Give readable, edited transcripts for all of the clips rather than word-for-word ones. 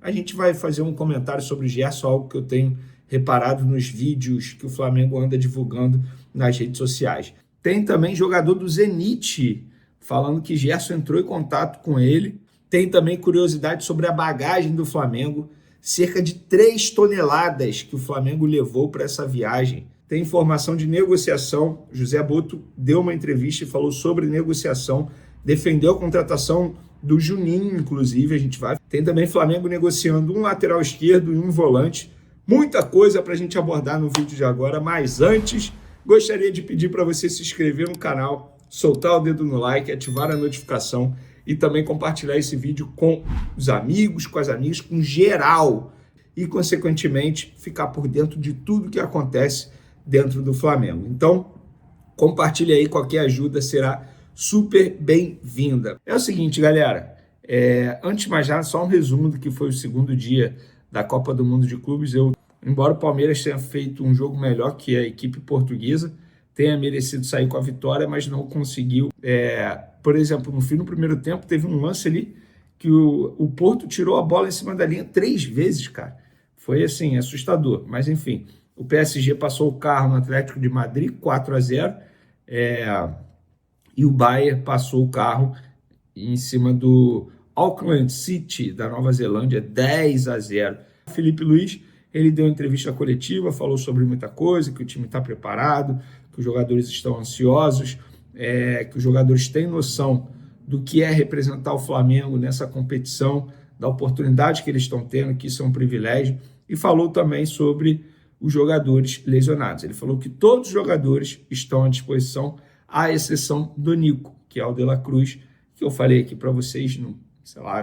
a gente vai fazer um comentário sobre o Gerson, algo que eu tenho reparado nos vídeos que o Flamengo anda divulgando nas redes sociais. Tem também jogador do Zenit falando que Gerson entrou em contato com ele. Tem também curiosidade sobre a bagagem do Flamengo, cerca de 3 toneladas que o Flamengo levou para essa viagem. Tem informação de negociação, José Boto deu uma entrevista e falou sobre negociação, defendeu a contratação do Juninho, inclusive, a gente vai. Tem também Flamengo negociando um lateral esquerdo e um volante. Muita coisa para a gente abordar no vídeo de agora, mas antes, gostaria de pedir para você se inscrever no canal, soltar o dedo no like, ativar a notificação e também compartilhar esse vídeo com os amigos, com as amigas, com geral. E, consequentemente, ficar por dentro de tudo que acontece dentro do Flamengo. Então, compartilhe aí, qualquer ajuda será super bem-vinda. É o seguinte, galera, antes de mais nada, só um resumo do que foi o segundo dia da Copa do Mundo de Clubes. Embora o Palmeiras tenha feito um jogo melhor que a equipe portuguesa, tenha merecido sair com a vitória, mas não conseguiu. Por exemplo, no fim do primeiro tempo, teve um lance ali que o Porto tirou a bola em cima da linha 3 vezes, cara. Foi, assim, assustador. Mas, enfim, o PSG passou o carro no Atlético de Madrid, 4-0, e o Bayern passou o carro em cima do Auckland City, da Nova Zelândia, 10-0. Felipe Luiz, ele deu entrevista coletiva, falou sobre muita coisa, que o time está preparado, que os jogadores estão ansiosos, que os jogadores têm noção do que é representar o Flamengo nessa competição, da oportunidade que eles estão tendo, que isso é um privilégio, e falou também sobre os jogadores lesionados. Ele falou que todos os jogadores estão à disposição, à exceção do Nico, que é o De La Cruz, que eu falei aqui para vocês,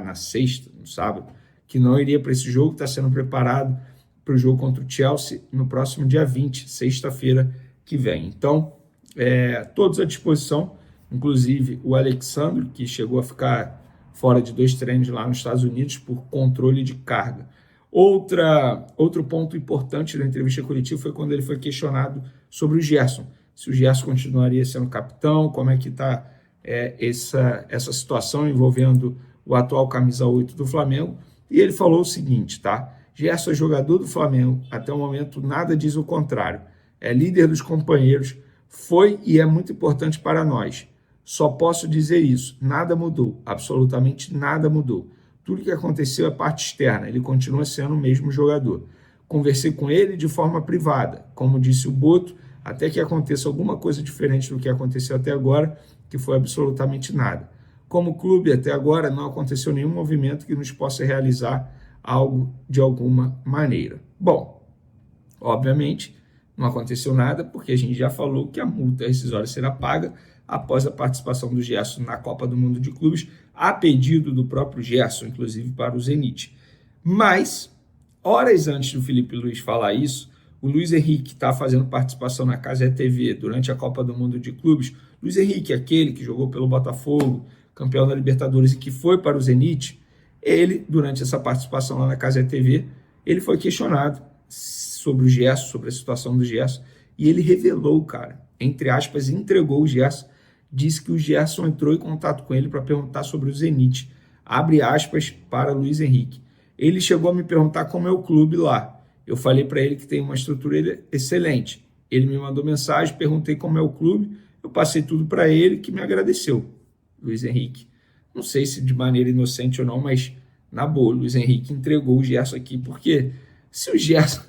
na sexta, no sábado, que não iria para esse jogo, está sendo preparado para o jogo contra o Chelsea no próximo dia 20, sexta-feira que vem. Então, todos à disposição, inclusive o Alexandre, que chegou a ficar fora de 2 treinos lá nos Estados Unidos por controle de carga. Outro ponto importante da entrevista coletiva foi quando ele foi questionado sobre o Gerson. Se o Gerson continuaria sendo capitão, como é que está essa situação envolvendo o atual camisa 8 do Flamengo. E ele falou o seguinte, tá? Gerson é jogador do Flamengo, até o momento nada diz o contrário. É líder dos companheiros, foi e é muito importante para nós. Só posso dizer isso, nada mudou, absolutamente nada mudou. Tudo que aconteceu é parte externa, ele continua sendo o mesmo jogador. Conversei com ele de forma privada, como disse o Boto, até que aconteça alguma coisa diferente do que aconteceu até agora, que foi absolutamente nada. Como clube, até agora, não aconteceu nenhum movimento que nos possa realizar algo de alguma maneira. Bom, obviamente, não aconteceu nada, porque a gente já falou que a multa rescisória será paga após a participação do Gerson na Copa do Mundo de Clubes, a pedido do próprio Gerson, inclusive para o Zenit. Mas, horas antes do Felipe Luiz falar isso, o Luiz Henrique está fazendo participação na Cazé TV durante a Copa do Mundo de Clubes. Luiz Henrique, aquele que jogou pelo Botafogo, campeão da Libertadores e que foi para o Zenit, ele, durante essa participação lá na Cazé TV, ele foi questionado sobre o Gerson, sobre a situação do Gerson, e ele revelou, cara, entre aspas, entregou o Gerson, disse que o Gerson entrou em contato com ele para perguntar sobre o Zenit, abre aspas para Luiz Henrique. Ele chegou a me perguntar como é o clube lá. Eu falei para ele que tem uma estrutura excelente. Ele me mandou mensagem, perguntei como é o clube, eu passei tudo para ele, que me agradeceu. Luiz Henrique, não sei se de maneira inocente ou não, mas na boa, Luiz Henrique entregou o Gerson aqui, porque se o Gerson...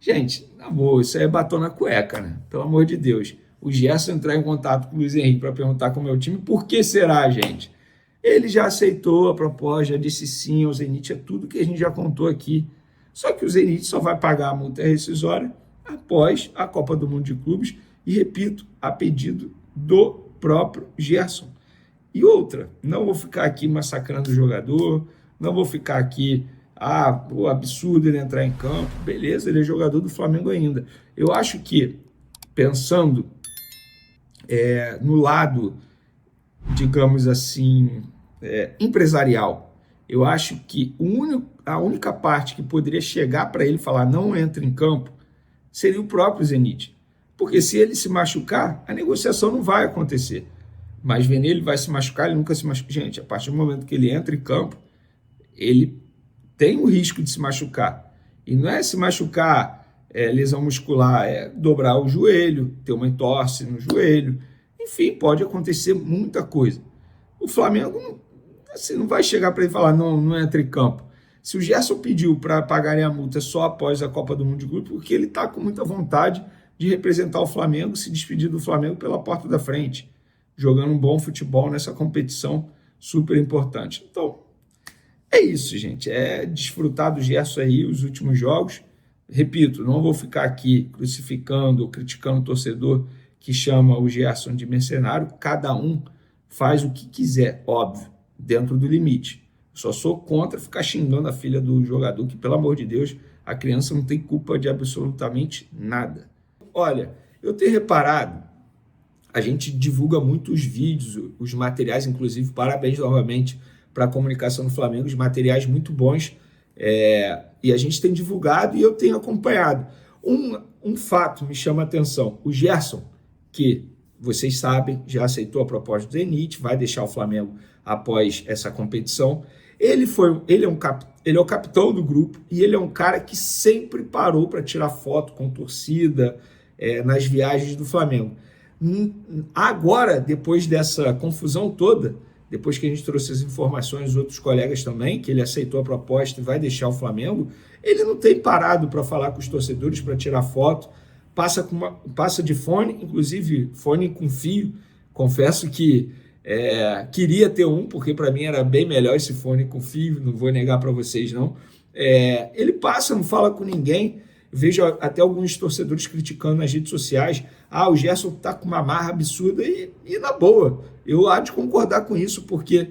Gente, na boa, isso aí é batom na cueca, né? Pelo amor de Deus. O Gerson entrar em contato com o Luiz Henrique para perguntar como é o time, por que será, gente? Ele já aceitou a proposta, já disse sim ao Zenit, é tudo que a gente já contou aqui. Só que o Zenit só vai pagar a multa rescisória após a Copa do Mundo de Clubes e, repito, a pedido do próprio Gerson. E outra, não vou ficar aqui massacrando o jogador, não vou ficar aqui, o absurdo ele entrar em campo. Beleza, ele é jogador do Flamengo ainda. Eu acho que, pensando no lado, digamos assim, empresarial, eu acho que a única parte que poderia chegar para ele falar não entra em campo seria o próprio Zenit. Porque se ele se machucar, a negociação não vai acontecer. Mas vendo ele vai se machucar, ele nunca se machuca. Gente, a partir do momento que ele entra em campo, ele tem o risco de se machucar. E não é se machucar lesão muscular, é dobrar o joelho, ter uma entorse no joelho. Enfim, pode acontecer muita coisa. O Flamengo assim, não vai chegar para ele e falar, não entra em campo. Se o Gerson pediu para pagarem a multa só após a Copa do Mundo de Clube, porque ele está com muita vontade de representar o Flamengo, se despedir do Flamengo pela porta da frente, jogando um bom futebol nessa competição super importante. Então, é isso, gente. É desfrutar do Gerson aí, os últimos jogos. Repito, não vou ficar aqui crucificando ou criticando o torcedor que chama o Gerson de mercenário. Cada um faz o que quiser, óbvio, dentro do limite. Só sou contra ficar xingando a filha do jogador, que, pelo amor de Deus, a criança não tem culpa de absolutamente nada. Olha, eu tenho reparado, a gente divulga muito os vídeos, os materiais, inclusive, parabéns novamente para a comunicação do Flamengo, os materiais muito bons, e a gente tem divulgado e eu tenho acompanhado. Um fato me chama a atenção, o Gerson, que vocês sabem, já aceitou a proposta do Zenit, vai deixar o Flamengo após essa competição. Ele é o capitão do grupo e ele é um cara que sempre parou para tirar foto com torcida nas viagens do Flamengo. Agora, depois dessa confusão toda, depois que a gente trouxe as informações dos outros colegas também, que ele aceitou a proposta e vai deixar o Flamengo, ele não tem parado para falar com os torcedores, para tirar foto, passa de fone, inclusive fone com fio. Confesso que queria ter um, porque para mim era bem melhor esse fone com fio, não vou negar para vocês não. Ele passa, não fala com ninguém. Vejo até alguns torcedores criticando nas redes sociais, o Gerson está com uma marra absurda, e na boa, eu há de concordar com isso, porque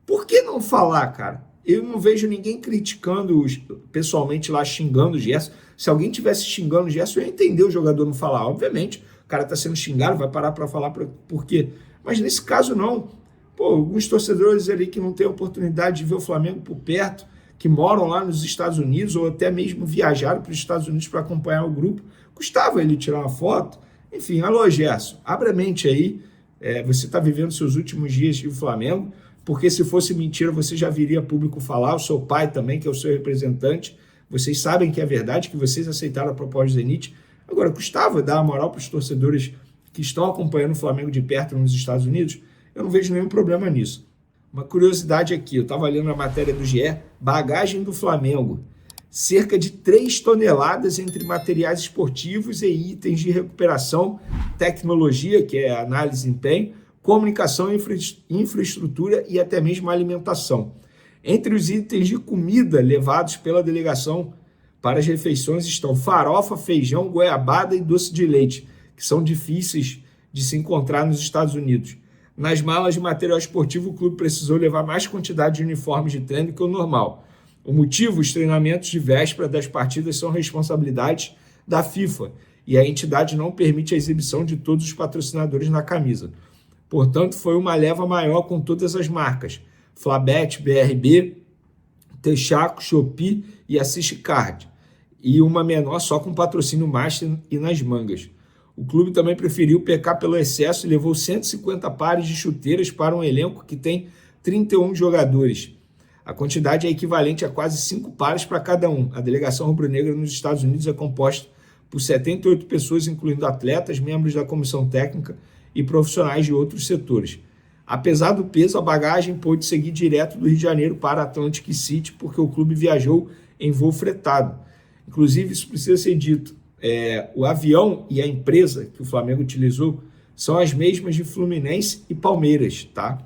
por que não falar, cara? Eu não vejo ninguém criticando pessoalmente lá, xingando o Gerson. Se alguém tivesse xingando o Gerson, eu ia entender o jogador não falar. Obviamente, o cara está sendo xingado, vai parar para falar por quê. Mas nesse caso não. Pô, alguns torcedores ali que não têm oportunidade de ver o Flamengo por perto, que moram lá nos Estados Unidos ou até mesmo viajaram para os Estados Unidos para acompanhar o grupo, custava ele tirar uma foto. Enfim, alô Gerson, abre a mente aí, você está vivendo seus últimos dias de Flamengo, porque se fosse mentira você já viria a público falar, o seu pai também, que é o seu representante, vocês sabem que é verdade, que vocês aceitaram a proposta do Zenit. Agora, custava dar a moral para os torcedores que estão acompanhando o Flamengo de perto nos Estados Unidos? Eu não vejo nenhum problema nisso. Uma curiosidade aqui, eu estava lendo a matéria do GE, bagagem do Flamengo, cerca de 3 toneladas entre materiais esportivos e itens de recuperação, tecnologia, que é análise de empenho, comunicação, infraestrutura e até mesmo alimentação. Entre os itens de comida levados pela delegação para as refeições estão farofa, feijão, goiabada e doce de leite, que são difíceis de se encontrar nos Estados Unidos. Nas malas de material esportivo, o clube precisou levar mais quantidade de uniformes de treino que o normal. O motivo, os treinamentos de véspera das partidas são responsabilidade da FIFA e a entidade não permite a exibição de todos os patrocinadores na camisa. Portanto, foi uma leva maior com todas as marcas, Flabet, BRB, Texaco, Shopee e Assist Card, e uma menor só com patrocínio Master e nas mangas. O clube também preferiu pecar pelo excesso e levou 150 pares de chuteiras para um elenco que tem 31 jogadores. A quantidade é equivalente a quase 5 pares para cada um. A delegação rubro-negra nos Estados Unidos é composta por 78 pessoas, incluindo atletas, membros da comissão técnica e profissionais de outros setores. Apesar do peso, a bagagem pôde seguir direto do Rio de Janeiro para Atlantic City, porque o clube viajou em voo fretado. Inclusive, isso precisa ser dito, o avião e a empresa que o Flamengo utilizou são as mesmas de Fluminense e Palmeiras, tá?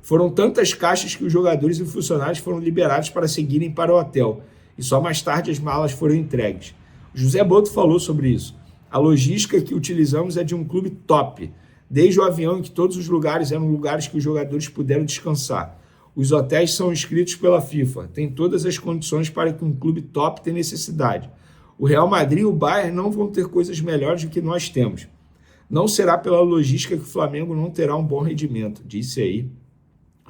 Foram tantas caixas que os jogadores e funcionários foram liberados para seguirem para o hotel, e só mais tarde as malas foram entregues. José Boto falou sobre isso. A logística que utilizamos é de um clube top, desde o avião em que todos os lugares eram lugares que os jogadores puderam descansar. Os hotéis são inscritos pela FIFA, tem todas as condições para que um clube top tenha necessidade. O Real Madrid e o Bayern não vão ter coisas melhores do que nós temos. Não será pela logística que o Flamengo não terá um bom rendimento, disse aí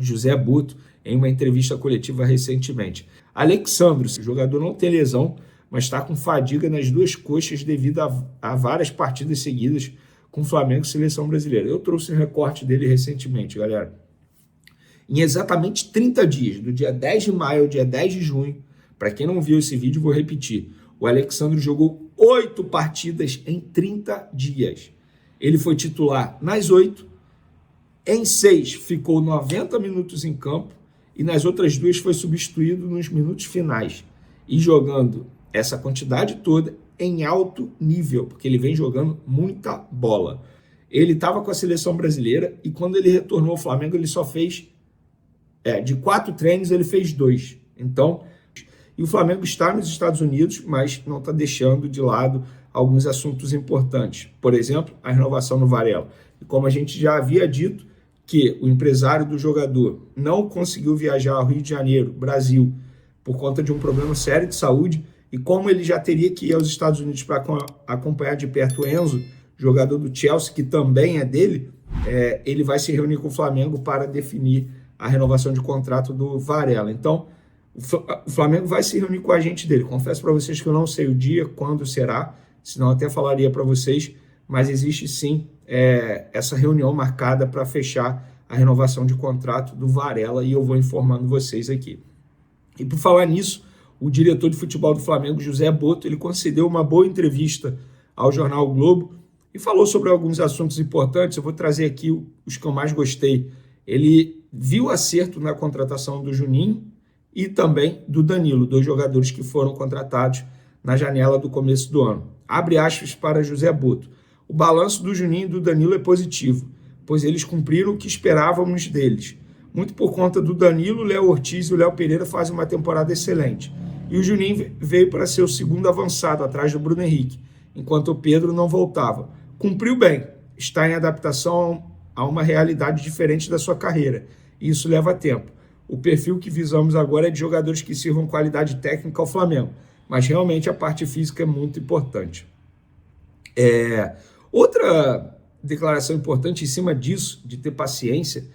José Boto em uma entrevista coletiva recentemente. Alexandro, o jogador não tem lesão, mas está com fadiga nas 2 coxas devido a várias partidas seguidas com o Flamengo e Seleção Brasileira. Eu trouxe um recorte dele recentemente, galera. Em exatamente 30 dias, do dia 10 de maio ao dia 10 de junho, Para quem não viu esse vídeo, vou repetir. O Alexandro jogou 8 partidas em 30 dias. Ele foi titular nas 8, em 6 ficou 90 minutos em campo e nas outras 2 foi substituído nos minutos finais. E jogando essa quantidade toda em alto nível, porque ele vem jogando muita bola. Ele estava com a seleção brasileira e quando ele retornou ao Flamengo, ele só fez, de 4 treinos, ele fez 2. Então, e o Flamengo está nos Estados Unidos, mas não está deixando de lado alguns assuntos importantes. Por exemplo, a renovação no Varela. E como a gente já havia dito, que o empresário do jogador não conseguiu viajar ao Rio de Janeiro, Brasil, por conta de um problema sério de saúde, e como ele já teria que ir aos Estados Unidos para acompanhar de perto o Enzo, jogador do Chelsea, que também é dele, ele vai se reunir com o Flamengo para definir a renovação de contrato do Varela. Então, o Flamengo vai se reunir com a agente dele. Confesso para vocês que eu não sei o dia, quando será, senão até falaria para vocês, mas existe sim essa reunião marcada para fechar a renovação de contrato do Varela e eu vou informando vocês aqui. E por falar nisso, o diretor de futebol do Flamengo, José Boto, ele concedeu uma boa entrevista ao jornal o Globo e falou sobre alguns assuntos importantes. Eu vou trazer aqui os que eu mais gostei. Ele viu acerto na contratação do Juninho e também do Danilo, 2 jogadores que foram contratados na janela do começo do ano. Abre aspas para José Boto. O balanço do Juninho e do Danilo é positivo, pois eles cumpriram o que esperávamos deles. Muito por conta do Danilo, o Léo Ortiz e o Léo Pereira fazem uma temporada excelente. E o Juninho veio para ser o segundo avançado, atrás do Bruno Henrique, enquanto o Pedro não voltava. Cumpriu bem, está em adaptação a uma realidade diferente da sua carreira, e isso leva tempo. O perfil que visamos agora é de jogadores que sirvam qualidade técnica ao Flamengo, mas realmente a parte física é muito importante. Outra declaração importante em cima disso, de ter paciência,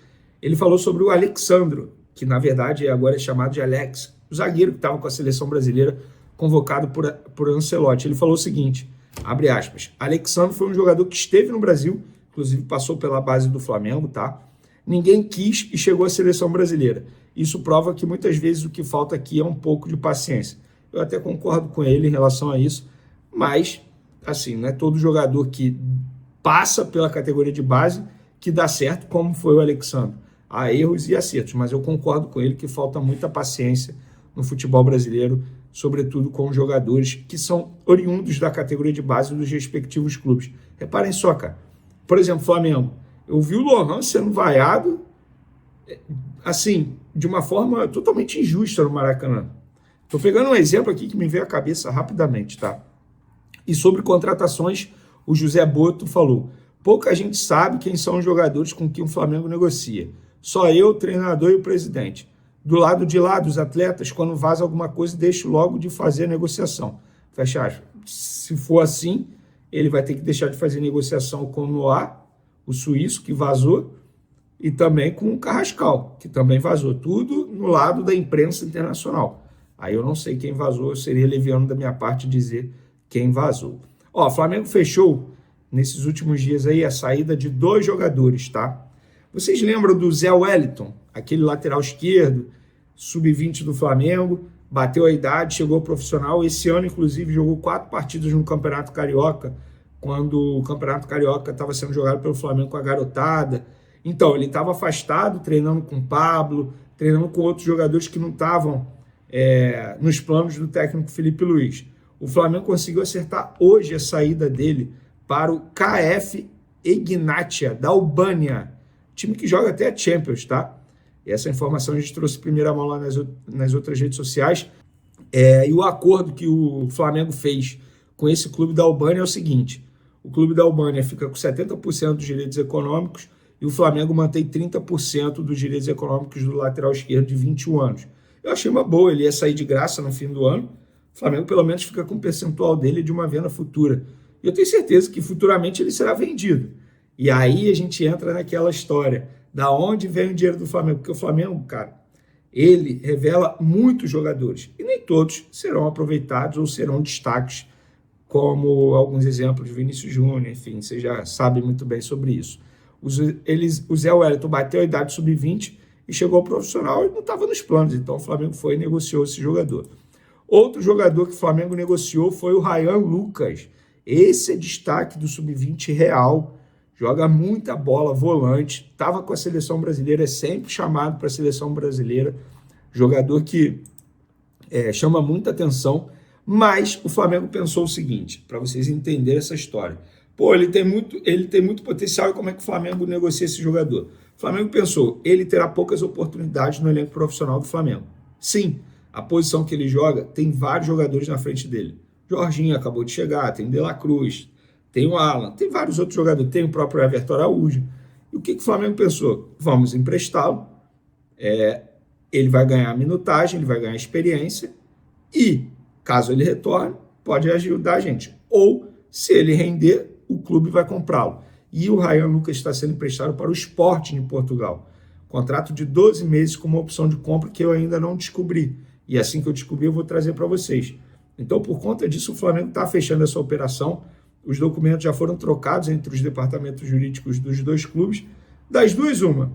ele falou sobre o Alexandro, que na verdade agora é chamado de Alex, o zagueiro que estava com a seleção brasileira convocado por Ancelotti. Ele falou o seguinte, abre aspas, Alexandro foi um jogador que esteve no Brasil, inclusive passou pela base do Flamengo, tá? Ninguém quis e chegou à seleção brasileira. Isso prova que muitas vezes o que falta aqui é um pouco de paciência. Eu até concordo com ele em relação a isso, mas assim, não é todo jogador que passa pela categoria de base que dá certo, como foi o Alexandre. Há erros e acertos, mas eu concordo com ele que falta muita paciência no futebol brasileiro, sobretudo com jogadores que são oriundos da categoria de base dos respectivos clubes. Reparem só, cara. Por exemplo, Flamengo. Eu vi o Lohan sendo vaiado, assim, de uma forma totalmente injusta no Maracanã. Estou pegando um exemplo aqui que me veio à cabeça rapidamente, tá? E sobre contratações, o José Boto falou, pouca gente sabe quem são os jogadores com quem o Flamengo negocia. Só eu, o treinador e o presidente. Do lado de lá dos atletas, quando vaza alguma coisa, deixo logo de fazer a negociação. Fecha aspas. Se for assim, ele vai ter que deixar de fazer negociação com o Noah, o suíço, que vazou, e também com o Carrascal, que também vazou. Tudo no lado da imprensa internacional. Aí eu não sei quem vazou, seria leviano da minha parte dizer quem vazou. Ó, o Flamengo fechou, nesses últimos dias aí, a saída de 2 jogadores, tá? Vocês lembram do Zé Wellington, aquele lateral esquerdo, sub-20 do Flamengo, bateu a idade, chegou ao profissional, esse ano, inclusive, jogou 4 partidas no Campeonato Carioca, quando o Campeonato Carioca estava sendo jogado pelo Flamengo com a garotada. Então, ele estava afastado, treinando com o Pablo, treinando com outros jogadores que não estavam nos planos do técnico Felipe Luiz. O Flamengo conseguiu acertar hoje a saída dele para o KF Egnatia, da Albânia, time que joga até a Champions, tá? E essa informação a gente trouxe em primeira mão lá nas outras redes sociais. E o acordo que o Flamengo fez com esse clube da Albânia é o seguinte, o clube da Albânia fica com 70% dos direitos econômicos e o Flamengo mantém 30% dos direitos econômicos do lateral esquerdo de 21 anos. Eu achei uma boa, ele ia sair de graça no fim do ano, o Flamengo pelo menos fica com o percentual dele de uma venda futura. E eu tenho certeza que futuramente ele será vendido. E aí a gente entra naquela história, da onde vem o dinheiro do Flamengo? Porque o Flamengo, cara, ele revela muitos jogadores, e nem todos serão aproveitados ou serão destaques, como alguns exemplos de Vinícius Júnior, enfim, você já sabe muito bem sobre isso. O Zé Wellington bateu a idade sub-20 e chegou ao profissional e não estava nos planos, então o Flamengo foi e negociou esse jogador. Outro jogador que o Flamengo negociou foi o Ryan Lucas. Esse é destaque do Sub-20 real. Joga muita bola, volante. Estava com a seleção brasileira, é sempre chamado para a seleção brasileira. Jogador que chama muita atenção. Mas o Flamengo pensou o seguinte, para vocês entenderem essa história. Pô, ele tem muito potencial, e como é que o Flamengo negocia esse jogador? O Flamengo pensou, ele terá poucas oportunidades no elenco profissional do Flamengo. Sim, a posição que ele joga tem vários jogadores na frente dele. Jorginho acabou de chegar, tem o De La Cruz, tem o Alan, tem vários outros jogadores, tem o próprio Everton Araújo. E o que o Flamengo pensou? Vamos emprestá-lo, ele vai ganhar minutagem, ele vai ganhar experiência e, caso ele retorne, pode ajudar a gente. Ou, se ele render, o clube vai comprá-lo. E o Ryan Lucas está sendo emprestado para o Sporting de Portugal. Contrato de 12 meses com uma opção de compra que eu ainda não descobri. E assim que eu descobrir, eu vou trazer para vocês. Então, por conta disso, o Flamengo está fechando essa operação. Os documentos já foram trocados entre os departamentos jurídicos dos dois clubes. Das duas, uma.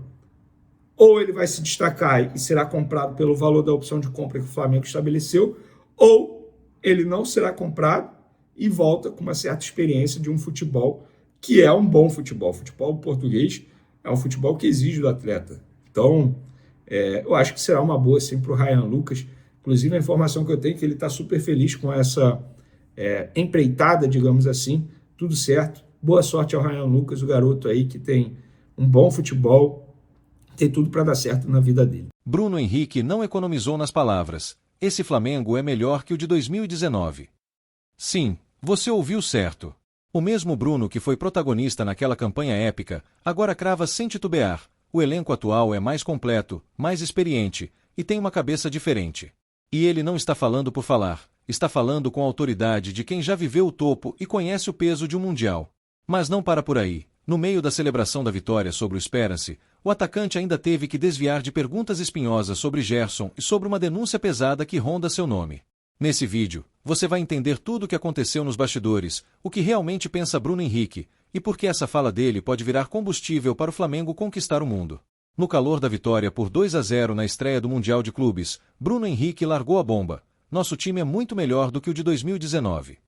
Ou ele vai se destacar e será comprado pelo valor da opção de compra que o Flamengo estabeleceu, ou ele não será comprado e volta com uma certa experiência de um futebol que é um bom futebol. O futebol português é um futebol que exige do atleta. Então, eu acho que será uma boa sim para o Ryan Lucas. Inclusive, a informação que eu tenho é que ele está super feliz com essa empreitada, digamos assim. Tudo certo. Boa sorte ao Ryan Lucas, o garoto aí que tem um bom futebol, tem tudo para dar certo na vida dele. Bruno Henrique não economizou nas palavras. Esse Flamengo é melhor que o de 2019. Sim, você ouviu certo. O mesmo Bruno que foi protagonista naquela campanha épica, agora crava sem titubear. O elenco atual é mais completo, mais experiente e tem uma cabeça diferente. E ele não está falando por falar, está falando com a autoridade de quem já viveu o topo e conhece o peso de um Mundial. Mas não para por aí. No meio da celebração da vitória sobre o Esperance, o atacante ainda teve que desviar de perguntas espinhosas sobre Gerson e sobre uma denúncia pesada que ronda seu nome. Nesse vídeo, você vai entender tudo o que aconteceu nos bastidores, o que realmente pensa Bruno Henrique, e por que essa fala dele pode virar combustível para o Flamengo conquistar o mundo. No calor da vitória por 2-0 na estreia do Mundial de Clubes, Bruno Henrique largou a bomba. Nosso time é muito melhor do que o de 2019.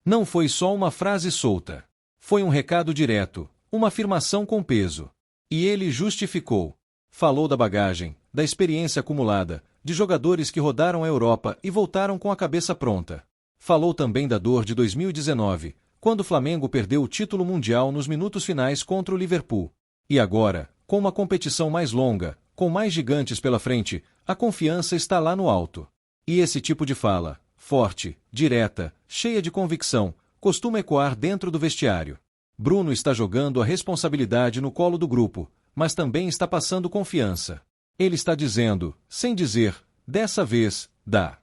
Não foi só uma frase solta. Foi um recado direto, uma afirmação com peso. E ele justificou. Falou da bagagem, da experiência acumulada, de jogadores que rodaram a Europa e voltaram com a cabeça pronta. Falou também da dor de 2019, quando o Flamengo perdeu o título mundial nos minutos finais contra o Liverpool. E agora, com uma competição mais longa, com mais gigantes pela frente, a confiança está lá no alto. E esse tipo de fala, forte, direta, cheia de convicção, costuma ecoar dentro do vestiário. Bruno está jogando a responsabilidade no colo do grupo, mas também está passando confiança. Ele está dizendo, sem dizer, dessa vez, dá.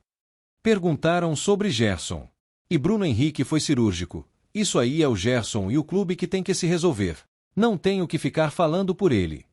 Perguntaram sobre Gerson. E Bruno Henrique foi cirúrgico. Isso aí é o Gerson e o clube que tem que se resolver. Não tenho que ficar falando por ele.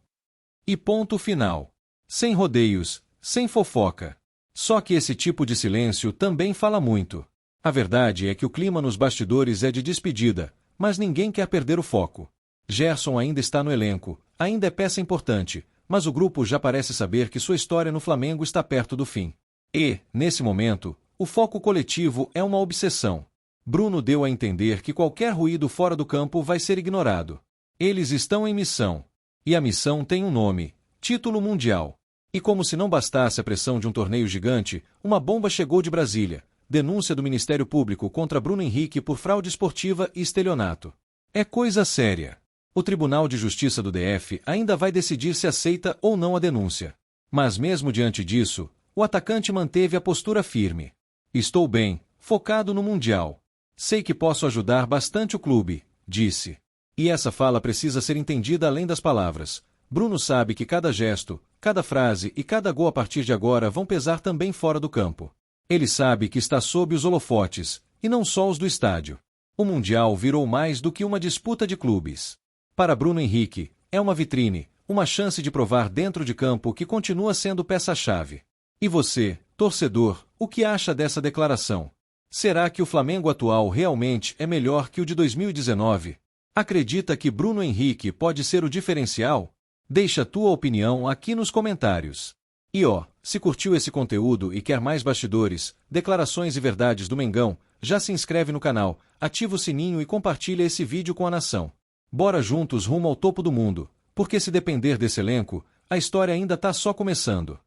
E ponto final. Sem rodeios, sem fofoca. Só que esse tipo de silêncio também fala muito. A verdade é que o clima nos bastidores é de despedida, mas ninguém quer perder o foco. Gerson ainda está no elenco, ainda é peça importante, mas o grupo já parece saber que sua história no Flamengo está perto do fim. E, nesse momento, o foco coletivo é uma obsessão. Bruno deu a entender que qualquer ruído fora do campo vai ser ignorado. Eles estão em missão. E a missão tem um nome: título mundial. E como se não bastasse a pressão de um torneio gigante, uma bomba chegou de Brasília. Denúncia do Ministério Público contra Bruno Henrique por fraude esportiva e estelionato. É coisa séria. O Tribunal de Justiça do DF ainda vai decidir se aceita ou não a denúncia. Mas mesmo diante disso, o atacante manteve a postura firme. Estou bem, focado no Mundial. Sei que posso ajudar bastante o clube, disse. E essa fala precisa ser entendida além das palavras. Bruno sabe que cada gesto, cada frase e cada gol a partir de agora vão pesar também fora do campo. Ele sabe que está sob os holofotes, e não só os do estádio. O Mundial virou mais do que uma disputa de clubes. Para Bruno Henrique, é uma vitrine, uma chance de provar dentro de campo que continua sendo peça-chave. E você, torcedor, o que acha dessa declaração? Será que o Flamengo atual realmente é melhor que o de 2019? Acredita que Bruno Henrique pode ser o diferencial? Deixa tua opinião aqui nos comentários. E ó, se curtiu esse conteúdo e quer mais bastidores, declarações e verdades do Mengão, já se inscreve no canal, ativa o sininho e compartilha esse vídeo com a nação. Bora juntos rumo ao topo do mundo, porque se depender desse elenco, a história ainda tá só começando.